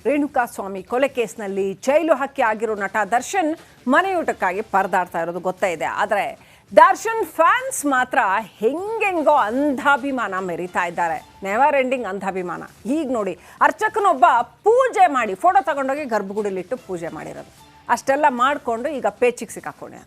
ರೇಣುಕಾಸ್ವಾಮಿ ಕೊಲೆ ಕೇಸ್ನಲ್ಲಿ ಜೈಲು ಹಕ್ಕಿ ಆಗಿರೋ ನಟ ದರ್ಶನ್ ಮನೆಯೂಟಕ್ಕಾಗಿ ಪರದಾಡ್ತಾ ಇರೋದು ಗೊತ್ತೇ ಇದೆ. ಆದರೆ ದರ್ಶನ್ ಫ್ಯಾನ್ಸ್ ಮಾತ್ರ ಹೆಂಗೆಂಗೋ ಅಂಧಾಭಿಮಾನ ಮೆರಿತಾ ಇದ್ದಾರೆ. ನೆವರ್ ಎಂಡಿಂಗ್ ಅಂಧಾಭಿಮಾನ. ಈಗ ನೋಡಿ, ಅರ್ಚಕನೊಬ್ಬ ಪೂಜೆ ಮಾಡಿ ಫೋಟೋ ತಗೊಂಡೋಗಿ ಗರ್ಭಗುಡಿಲಿಟ್ಟು ಪೂಜೆ ಮಾಡಿರೋದು. ಅಷ್ಟೆಲ್ಲ ಮಾಡಿಕೊಂಡು ಈಗ ಪೇಚಿಗೆ ಸಿಕ್ಕಾಕೊಂಡೆ.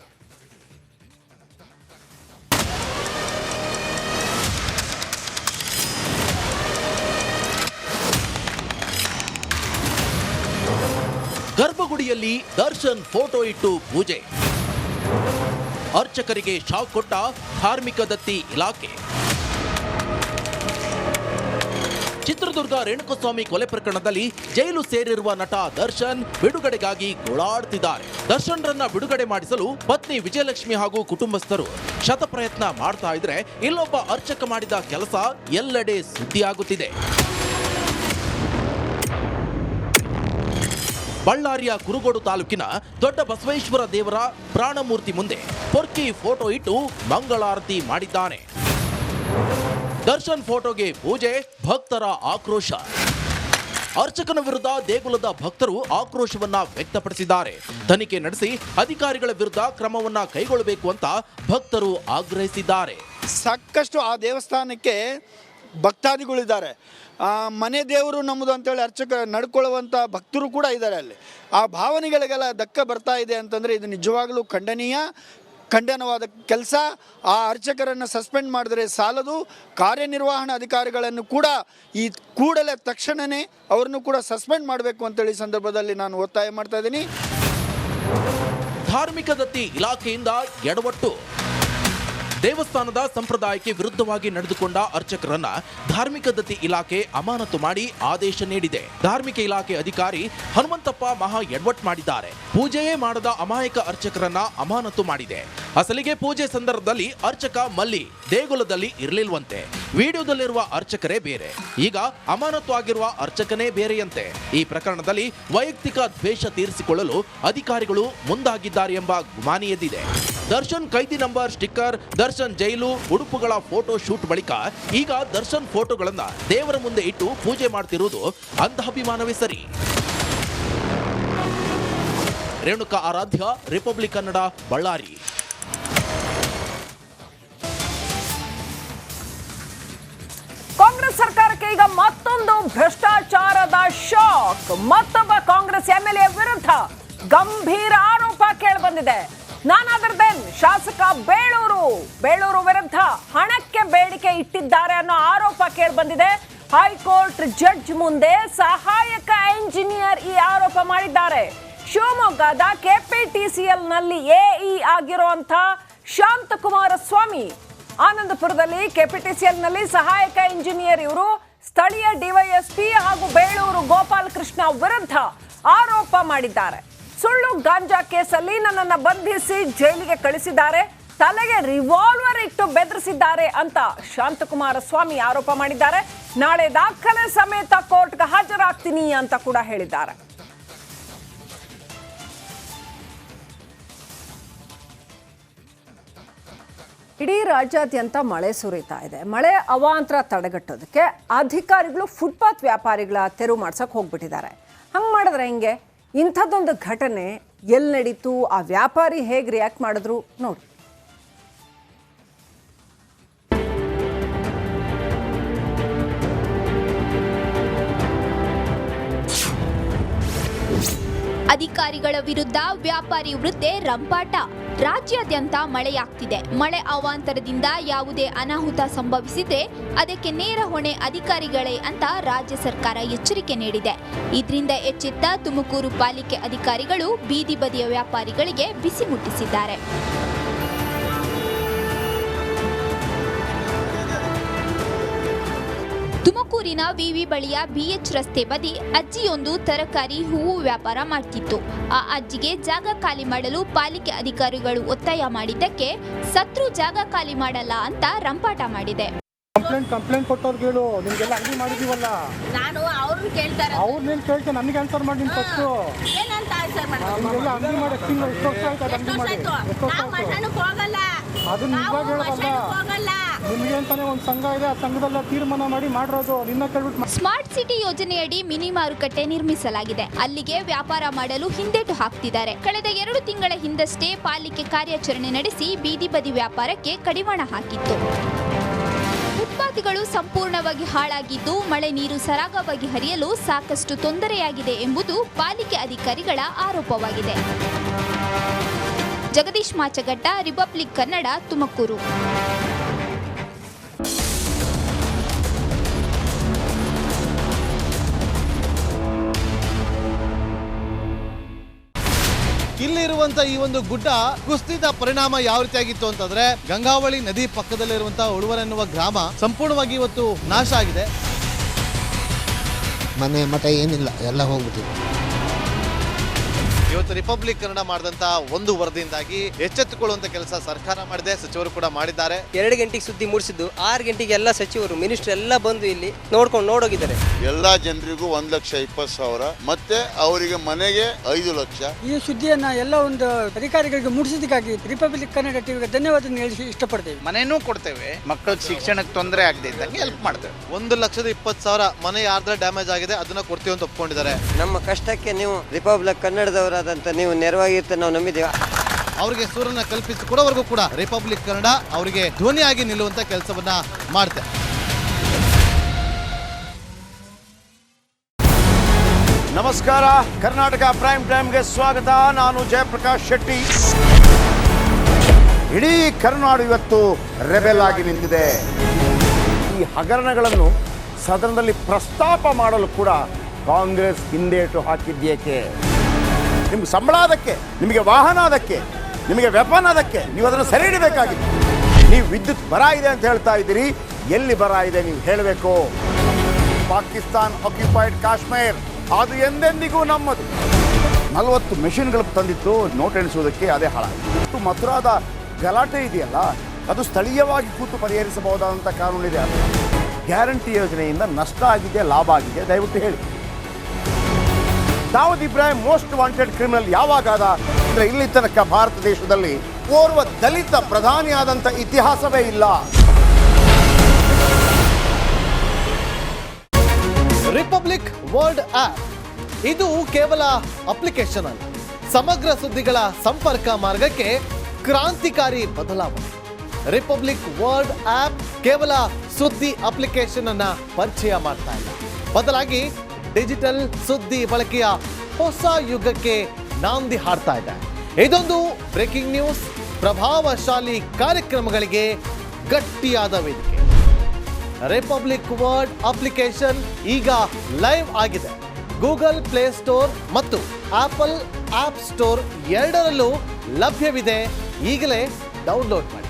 ಗರ್ಭಗುಡಿಯಲ್ಲಿ ದರ್ಶನ್ ಫೋಟೋ ಇಟ್ಟು ಪೂಜೆ. ಅರ್ಚಕರಿಗೆ ಶಾಕ್ ಕೊಟ್ಟ ಧಾರ್ಮಿಕ ದತ್ತಿ ಇಲಾಖೆ. ಚಿತ್ರದುರ್ಗ ರೇಣುಕಾಸ್ವಾಮಿ ಕೊಲೆ ಪ್ರಕರಣದಲ್ಲಿ ಜೈಲು ಸೇರಿರುವ ನಟ ದರ್ಶನ್ ಬಿಡುಗಡೆಗಾಗಿ ಗೋಳಾಡ್ತಿದ್ದಾರೆ. ದರ್ಶನ್ ರನ್ನ ಬಿಡುಗಡೆ ಮಾಡಿಸಲು ಪತ್ನಿ ವಿಜಯಲಕ್ಷ್ಮಿ ಹಾಗೂ ಕುಟುಂಬಸ್ಥರು ಶತಪ್ರಯತ್ನ ಮಾಡ್ತಾ ಇದ್ರೆ, ಇಲ್ಲೊಬ್ಬ ಅರ್ಚಕ ಮಾಡಿದ ಕೆಲಸ ಎಲ್ಲೆಡೆ ಸುದ್ದಿಯಾಗುತ್ತಿದೆ. ಬಳ್ಳಾರಿಯ ಕುರುಗೋಡು ತಾಲೂಕಿನ ದೊಡ್ಡ ಬಸವೇಶ್ವರ ದೇವರ ಪ್ರಾಣಮೂರ್ತಿ ಮುಂದೆ ಪೊರ್ಕಿ ಫೋಟೋ ಇಟ್ಟು ಮಂಗಳಾರತಿ ಮಾಡಿದ್ದಾನೆ. ದರ್ಶನ್ ಫೋಟೋಗೆ ಪೂಜೆ, ಭಕ್ತರ ಆಕ್ರೋಶ. ಅರ್ಚಕನ ವಿರುದ್ಧ ದೇಗುಲದ ಭಕ್ತರು ಆಕ್ರೋಶವನ್ನ ವ್ಯಕ್ತಪಡಿಸಿದ್ದಾರೆ. ತನಿಖೆ ನಡೆಸಿ ಅಧಿಕಾರಿಗಳ ವಿರುದ್ಧ ಕ್ರಮವನ್ನ ಕೈಗೊಳ್ಳಬೇಕು ಅಂತ ಭಕ್ತರು ಆಗ್ರಹಿಸಿದ್ದಾರೆ. ಸಾಕಷ್ಟು ಆ ದೇವಸ್ಥಾನಕ್ಕೆ ಭಕ್ತಾದಿಗಳಿದ್ದಾರೆ. ಮನೆ ದೇವರು ನಮ್ಮದು ಅಂತೇಳಿ ಅರ್ಚಕ ನಡ್ಕೊಳ್ಳುವಂಥ ಭಕ್ತರು ಕೂಡ ಇದ್ದಾರೆ. ಅಲ್ಲಿ ಆ ಭಾವನೆಗಳಿಗೆಲ್ಲ ಧಕ್ಕೆ ಬರ್ತಾ ಇದೆ ಅಂತಂದರೆ ಇದು ನಿಜವಾಗಲೂ ಖಂಡನವಾದ ಕೆಲಸ. ಆ ಅರ್ಚಕರನ್ನು ಸಸ್ಪೆಂಡ್ ಮಾಡಿದ್ರೆ ಸಾಲದು, ಕಾರ್ಯನಿರ್ವಹಣಾ ಅಧಿಕಾರಿಗಳನ್ನು ಕೂಡ ಈ ಕೂಡಲೇ ತಕ್ಷಣವೇ ಅವ್ರನ್ನು ಕೂಡ ಸಸ್ಪೆಂಡ್ ಮಾಡಬೇಕು ಅಂತೇಳಿ ಸಂದರ್ಭದಲ್ಲಿ ನಾನು ಒತ್ತಾಯ ಮಾಡ್ತಾ ಇದ್ದೀನಿ. ಧಾರ್ಮಿಕ ದತ್ತಿ ಇಲಾಖೆಯಿಂದ ಎಡವಟ್ಟು. ದೇವಸ್ಥಾನದ ಸಂಪ್ರದಾಯಕ್ಕೆ ವಿರುದ್ಧವಾಗಿ ನಡೆದುಕೊಂಡ ಅರ್ಚಕರನ್ನ ಧಾರ್ಮಿಕ ದತ್ತಿ ಇಲಾಖೆ ಅಮಾನತು ಮಾಡಿ ಆದೇಶ ನೀಡಿದೆ. ಧಾರ್ಮಿಕ ಇಲಾಖೆ ಅಧಿಕಾರಿ ಹನುಮಂತಪ್ಪ ಮಹಾ ಎಡವಟ್ ಮಾಡಿದ್ದಾರೆ. ಪೂಜೆಯೇ ಮಾಡದ ಅಮಾಯಕ ಅರ್ಚಕರನ್ನ ಅಮಾನತು ಮಾಡಿದೆ. ಅಸಲಿಗೆ ಪೂಜೆ ಸಂದರ್ಭದಲ್ಲಿ ಅರ್ಚಕ ಮಲ್ಲಿ ದೇಗುಲದಲ್ಲಿ ಇರಲಿಲ್ವಂತೆ. ವಿಡಿಯೋದಲ್ಲಿರುವ ಅರ್ಚಕರೇ ಬೇರೆ, ಈಗ ಅಮಾನತು ಆಗಿರುವ ಅರ್ಚಕನೇ ಬೇರೆಯಂತೆ. ಈ ಪ್ರಕರಣದಲ್ಲಿ ವೈಯಕ್ತಿಕ ದ್ವೇಷ ತೀರಿಸಿಕೊಳ್ಳಲು ಅಧಿಕಾರಿಗಳು ಮುಂದಾಗಿದ್ದಾರೆ ಎಂಬ ಗುಮಾನಿ ಎದ್ದಿದೆ. ದರ್ಶನ್ ಕೈದಿ ನಂಬರ್ ಸ್ಟಿಕ್ಕರ್, ದರ್ಶನ್ ಜೈಲು, ಉಡುಪುಗಳ ಫೋಟೋ ಶೂಟ್ ಬಳಿಕ ಈಗ ದರ್ಶನ್ ಫೋಟೋಗಳನ್ನ ದೇವರ ಮುಂದೆ ಇಟ್ಟು ಪೂಜೆ ಮಾಡ್ತಿರುವುದು ಅಂಧಾಭಿಮಾನವೇ ಸರಿ. ರೇಣುಕಾ ಆರಾಧ್ಯ, ರಿಪಬ್ಲಿಕ್ ಕನ್ನಡ, ಬಳ್ಳಾರಿ. ಕಾಂಗ್ರೆಸ್ ಸರ್ಕಾರಕ್ಕೆ ಈಗ ಮತ್ತೊಂದು ಭ್ರಷ್ಟಾಚಾರದ ಶಾಕ್. ಮತ್ತೊಬ್ಬ ಕಾಂಗ್ರೆಸ್ ಎಂಎಲ್ಎ ವಿರುದ್ಧ ಗಂಭೀರ ಆರೋಪ ಕೇಳಿಬಂದಿದೆ. ನಾನಾದರ್ದೇನ್ ಶಾಸಕ ಬೇಳೂರು ವಿರುದ್ಧ ಹಣಕ್ಕೆ ಬೇಡಿಕೆ ಇಟ್ಟಿದ್ದಾರೆ ಅನ್ನೋ ಆರೋಪ ಕೇಳಿಬಂದಿದೆ. ಹೈಕೋರ್ಟ್ ಜಡ್ಜ್ ಮುಂದೆ ಸಹಾಯಕ ಎಂಜಿನಿಯರ್ ಈ ಆರೋಪ ಮಾಡಿದ್ದಾರೆ. ಶಿವಮೊಗ್ಗದ ಕೆಪಿಟಿಸಿಎಲ್ ನಲ್ಲಿ ಎಇ ಆಗಿರುವಂತ ಶಾಂತಕುಮಾರ ಸ್ವಾಮಿ ಆನಂದಪುರದಲ್ಲಿ ಕೆಪಿಟಿಸಿಎಲ್ ನಲ್ಲಿ ಸಹಾಯಕ ಇಂಜಿನಿಯರ್ ಇವರು ಸ್ಥಳೀಯ ಡಿವೈಎಸ್ಪಿ ಹಾಗೂ ಬೇಳೂರು ಗೋಪಾಲ್ ಕೃಷ್ಣ ವಿರುದ್ಧ ಆರೋಪ ಮಾಡಿದ್ದಾರೆ. ಸುಳ್ಳು ಗಾಂಜಾ ಕೇಸಲ್ಲಿ ನನ್ನನ್ನು ಬಂಧಿಸಿ ಜೈಲಿಗೆ ಕಳಿಸಿದ್ದಾರೆ, ತಲೆಗೆ ರಿವಾಲ್ವರ್ ಇಟ್ಟು ಬೆದರಿಸಿದ್ದಾರೆ ಅಂತ ಶಾಂತಕುಮಾರ ಸ್ವಾಮಿ ಆರೋಪ ಮಾಡಿದ್ದಾರೆ. ನಾಳೆ ದಾಖಲೆ ಸಮೇತ ಕೋರ್ಟ್ಗೆ ಹಾಜರಾಗ್ತೀನಿ ಅಂತ ಕೂಡ ಹೇಳಿದ್ದಾರೆ. ಇಡೀ ರಾಜ್ಯಾದ್ಯಂತ ಮಳೆ ಸುರಿತಾ ಇದೆ. ಮಳೆ ಅವಾಂತರ ತಡೆಗಟ್ಟೋದಕ್ಕೆ ಅಧಿಕಾರಿಗಳು ಫುಟ್ಪಾತ್ ವ್ಯಾಪಾರಿಗಳ ತೆರವು ಮಾಡ್ಸಕ್ಕೆ ಹೋಗ್ಬಿಟ್ಟಿದ್ದಾರೆ. ಹಂಗೆ ಮಾಡಿದ್ರೆ ಹೆಂಗೆ? ಇಂಥದ್ದೊಂದು ಘಟನೆ ಎಲ್ಲಿ ನಡೀತು, ಆ ವ್ಯಾಪಾರಿ ಹೇಗೆ ರಿಯಾಕ್ಟ್ ಮಾಡಿದ್ರು ನೋಡಿ. ಅಧಿಕಾರಿಗಳ ವಿರುದ್ಧ ವ್ಯಾಪಾರಿ ವೃದ್ಧೆ ರಂಪಾಟ. ರಾಜ್ಯಾದ್ಯಂತ ಮಳೆಯಾಗ್ತಿದೆ. ಮಳೆ ಅವಾಂತರದಿಂದ ಯಾವುದೇ ಅನಾಹುತ ಸಂಭವಿಸಿದ್ರೆ ಅದಕ್ಕೆ ನೇರ ಹೊಣೆ ಅಧಿಕಾರಿಗಳೇ ಅಂತ ರಾಜ್ಯ ಸರ್ಕಾರ ಎಚ್ಚರಿಕೆ ನೀಡಿದೆ. ಇದರಿಂದ ಎಚ್ಚೆತ್ತ ತುಮಕೂರು ಪಾಲಿಕೆ ಅಧಿಕಾರಿಗಳು ಬೀದಿ ಬದಿಯ ವ್ಯಾಪಾರಿಗಳಿಗೆ ಬಿಸಿ ಮುಟ್ಟಿಸಿದ್ದಾರೆ. ತುಮಕೂರಿನ ವಿವಿ ಬಳಿಯ ಬಿಎಚ್ ರಸ್ತೆ ಬದಿ ಅಜ್ಜಿಯೊಂದು ತರಕಾರಿ, ಹೂವು ವ್ಯಾಪಾರ ಮಾಡ್ತಿತ್ತು. ಆ ಅಜ್ಜಿಗೆ ಜಾಗ ಖಾಲಿ ಮಾಡಲು ಪಾಲಿಕೆ ಅಧಿಕಾರಿಗಳು ಒತ್ತಾಯ ಮಾಡಿದ್ದಕ್ಕೆ ಸತ್ರು ಜಾಗ ಖಾಲಿ ಮಾಡಲ್ಲ ಅಂತ ರಂಪಾಟ ಮಾಡಿದೆ. ಕಂಪ್ಲೇಂಟ್ ಕೊಟ್ಟವ್ರಿಗೆ ಹೇಳು, ನಿಮಗೆಲ್ಲ ಅಂಗಡಿ ಮಾಡಿದೀವಲ್ಲ. ನಾನು ಅವ್ರನ್ನ ಕೇಳ್ತಾರೆ, ಅವ್ರನ್ನೇನು ಕೇಳ್ತೇನೆ, ನನಗೆ ಆನ್ಸರ್ ಮಾಡಿ. ಫಸ್ಟ್ ಏನಂತ ನಿಮಗೆಲ್ಲ ಅಂಗಡಿ ಮಾಡಿ ಎಷ್ಟು ವರ್ಷ ಆಯ್ತು ಅದು ಅಂಗಡಿ ಮಾಡಿ ಎಷ್ಟು ವರ್ಷ ಆಯ್ತು ಅದು ನಿಜವಾಗಿ ಹೇಳೋದಲ್ಲ ನಿಮಗೆ ಅಂತಾನೆ ಒಂದು ಸಂಘ ಇದೆ ಆ ಸಂಘದಲ್ಲ ತೀರ್ಮಾನ ಮಾಡಿ ಮಾಡಿರೋದು ನಿನ್ನ ಕೇಳ್ಬಿಟ್ಟು ಸ್ಮಾರ್ಟ್ ಸಿಟಿ ಯೋಜನೆಯಡಿ ಮಿನಿ ಮಾರುಕಟ್ಟೆ ನಿರ್ಮಿಸಲಾಗಿದೆ. ಅಲ್ಲಿಗೆ ವ್ಯಾಪಾರ ಮಾಡಲು ಹಿಂದೇಟು ಹಾಕ್ತಿದ್ದಾರೆ. ಕಳೆದ 2 ತಿಂಗಳ ಹಿಂದಷ್ಟೇ ಪಾಲಿಕೆ ಕಾರ್ಯಾಚರಣೆ ನಡೆಸಿ ಬೀದಿ ಬದಿ ವ್ಯಾಪಾರಕ್ಕೆ ಕಡಿವಾಣ ಹಾಕಿತ್ತು. ಫುಟ್ಪಾತ್ಗಳು ಸಂಪೂರ್ಣವಾಗಿ ಹಾಳಾಗಿದ್ದು ಮಳೆ ನೀರು ಸರಾಗವಾಗಿ ಹರಿಯಲು ಸಾಕಷ್ಟು ತೊಂದರೆಯಾಗಿದೆ ಎಂಬುದು ಪಾಲಿಕೆ ಅಧಿಕಾರಿಗಳ ಆರೋಪವಾಗಿದೆ. ಜಗದೀಶ್ ಮಾಚಗಡ್ಡ, ರಿಪಬ್ಲಿಕ್ ಕನ್ನಡ, ತುಮಕೂರು. ಇಲ್ಲಿರುವಂತ ಈ ಒಂದು ಗುಡ್ಡ ಕುಸಿದ ಪರಿಣಾಮ ಯಾವ ರೀತಿಯಾಗಿತ್ತು ಅಂತಂದ್ರೆ ಗಂಗಾವಳಿ ನದಿ ಪಕ್ಕದಲ್ಲಿರುವಂತಹ ಉಳುವರ ಎನ್ನುವ ಗ್ರಾಮ ಸಂಪೂರ್ಣವಾಗಿ ಇವತ್ತು ನಾಶ ಆಗಿದೆ. ಮನೆ ಮಠ ಏನಿಲ್ಲ, ಎಲ್ಲ ಹೋಗ್ಬಿಟ್ಟಿದೆ. ಇವತ್ತು ರಿಪಬ್ಲಿಕ್ ಕನ್ನಡ ಮಾಡಿದಂತಹ ಒಂದು ವರದಿಯಿಂದಾಗಿ ಎಚ್ಚೆತ್ತುಕೊಳ್ಳುವಂತ ಕೆಲಸ ಸರ್ಕಾರ ಮಾಡಿದೆ, ಸಚಿವರು ಕೂಡ ಮಾಡಿದ್ದಾರೆ. 2 ಗಂಟೆಗೆ ಸುದ್ದಿ ಮೂಡಿಸಿದ್ದು 6 ಗಂಟೆಗೆ ಎಲ್ಲ ಸಚಿವರು ಮಿನಿಸ್ಟರ್ ಎಲ್ಲ ಬಂದು ಇಲ್ಲಿ ನೋಡೋಗಿದ್ದಾರೆ. ಎಲ್ಲಾ ಜನರಿಗೂ 1,20,000 ಮತ್ತೆ ಅವರಿಗೆ ಮನೆಗೆ 5 ಲಕ್ಷ. ಈ ಸುದ್ದಿಯನ್ನ ಎಲ್ಲ ಒಂದು ಅಧಿಕಾರಿಗಳಿಗೆ ಮುಟ್ಟಿಸಿದಕ್ಕಾಗಿ ರಿಪಬ್ಲಿಕ್ ಕನ್ನಡ ಟಿವಿಗೆ ಧನ್ಯವಾದ ಹೇಳಿ ಇಷ್ಟಪಡ್ತೇವೆ. ಮನೆನೂ ಕೊಡ್ತೇವೆ, ಮಕ್ಕಳ ಶಿಕ್ಷಣಕ್ಕೆ ತೊಂದರೆ ಆಗದೆ ಇದ್ದಂಗೆ ಹೆಲ್ಪ್ ಮಾಡ್ತೇವೆ. 1,20,000 ಮನೆ ಯಾರ್ದ್ರ ಡ್ಯಾಮೇಜ್ ಆಗಿದೆ ಅದನ್ನ ಕೊಡ್ತೀವಿ ಅಂತ ಒಪ್ಕೊಂಡಿದ್ದಾರೆ. ನಮ್ಮ ಕಷ್ಟಕ್ಕೆ ನೀವು ರಿಪಬ್ಲಿಕ್ ಕನ್ನಡದವರಾದಂತ ನೀವು ನೆರವಾಗಿರ್ತಾರೆ ನಾವು ನಂಬಿದ್ದೇವೆ. ಅವರಿಗೆ ಸೂರನ್ನ ಕಲ್ಪಿಸಿಕೊಡೋವರೆಗೂ ಕೂಡ ರಿಪಬ್ಲಿಕ್ ಕನ್ನಡ ಅವರಿಗೆ ಧ್ವನಿಯಾಗಿ ನಿಲ್ಲುವಂತ ಕೆಲಸವನ್ನ ಮಾಡುತ್ತೆ. ನಮಸ್ಕಾರ, ಕರ್ನಾಟಕ ಪ್ರೈಮ್ ಟೈಮ್ಗೆ ಸ್ವಾಗತ. ನಾನು ಜಯಪ್ರಕಾಶ್ ಶೆಟ್ಟಿ. ಇಡೀ ಕರ್ನಾಡು ಇವತ್ತು ರೆಬೆಲ್ ಆಗಿ ನಿಂತಿದೆ. ಈ ಹಗರಣಗಳನ್ನು ಸದನದಲ್ಲಿ ಪ್ರಸ್ತಾಪ ಮಾಡಲು ಕೂಡ ಕಾಂಗ್ರೆಸ್ ಹಿಂದೇಟು ಹಾಕಿದ್ದೇಕೆ? ನಿಮ್ಗೆ ಸಂಬಳ ಅದಕ್ಕೆ, ನಿಮಗೆ ವಾಹನ ಅದಕ್ಕೆ, ನಿಮಗೆ ವೆಪನ್ ಅದಕ್ಕೆ, ನೀವು ಅದನ್ನು ಸೆರೆ ಹಿಡಬೇಕಾಗಿತ್ತು. ನೀವು ವಿದ್ಯುತ್ ಬರ ಇದೆ ಅಂತ ಹೇಳ್ತಾ ಇದ್ದೀರಿ, ಎಲ್ಲಿ ಬರ ಇದೆ ನೀವು ಹೇಳಬೇಕು. ಪಾಕಿಸ್ತಾನ್ ಆಕ್ಯುಪೈಡ್ ಕಾಶ್ಮೀರ್ ಅದು ಎಂದೆಂದಿಗೂ ನಮ್ಮದು. 40 ಮೆಷಿನ್ಗಳು ತಂದಿತ್ತು ನೋಟ್ ಎಣಿಸುವುದಕ್ಕೆ, ಅದೇ ಹಾಳಾಯಿತು. ಮಥುರಾದ ಗಲಾಟೆ ಇದೆಯಲ್ಲ, ಅದು ಸ್ಥಳೀಯವಾಗಿ ಕೂತು ಪರಿಹರಿಸಬಹುದಾದಂಥ ಕಾನೂನಿದೆ. ಗ್ಯಾರಂಟಿ ಯೋಜನೆಯಿಂದ ನಷ್ಟ ಆಗಿದೆ, ಲಾಭ ಆಗಿದೆ, ದಯವಿಟ್ಟು ಹೇಳಿ. Dawood Ibrahim most wanted criminal ಯಾವಾಗಾದ ಅಂದರೆ ಇಲ್ಲಿ ತನಕ ಭಾರತ ದೇಶದಲ್ಲಿ ಓರ್ವ ದಲಿತ ಪ್ರಧಾನಿಯಾದಂಥ ಇತಿಹಾಸವೇ ಇಲ್ಲ. ರಿಪಬ್ಲಿಕ್ ವರ್ಲ್ಡ್ ಆಪ್ ಇದು ಕೇವಲ ಅಪ್ಲಿಕೇಶನ್ ಅಲ್ಲ, ಸಮಗ್ರ ಸುದ್ದಿಗಳ ಸಂಪರ್ಕ ಮಾರ್ಗಕ್ಕೆ ಕ್ರಾಂತಿಕಾರಿ ಬದಲಾವಣೆ. ರಿಪಬ್ಲಿಕ್ ವರ್ಲ್ಡ್ ಆಪ್ ಕೇವಲ ಸುದ್ದಿ ಅಪ್ಲಿಕೇಶನ್ ಅನ್ನ ಪರಿಚಯ ಮಾಡ್ತಾ ಇಲ್ಲ, ಬದಲಾಗಿ ಡಿಜಿಟಲ್ ಸುದ್ದಿ ಬಳಕೆಯ ಹೊಸ ಯುಗಕ್ಕೆ ನಾಂದಿ ಹಾಡ್ತಾ ಇದೆ. ಇದೊಂದು ಬ್ರೇಕಿಂಗ್ ನ್ಯೂಸ್, ಪ್ರಭಾವಶಾಲಿ ಕಾರ್ಯಕ್ರಮಗಳಿಗೆ ಗಟ್ಟಿಯಾದ ವೇದಿಕೆ. ರಿಪಬ್ಲಿಕ್ ವರ್ಲ್ಡ್ ಅಪ್ಲಿಕೇಶನ್ ಈಗ ಲೈವ್ ಆಗಿದೆ. ಗೂಗಲ್ ಪ್ಲೇ ಸ್ಟೋರ್ ಮತ್ತು ಆಪಲ್ ಆಪ್ ಸ್ಟೋರ್ ಎರಡರಲ್ಲೂ ಲಭ್ಯವಿದೆ. ಈಗಲೇ ಡೌನ್ಲೋಡ್ ಮಾಡಿ.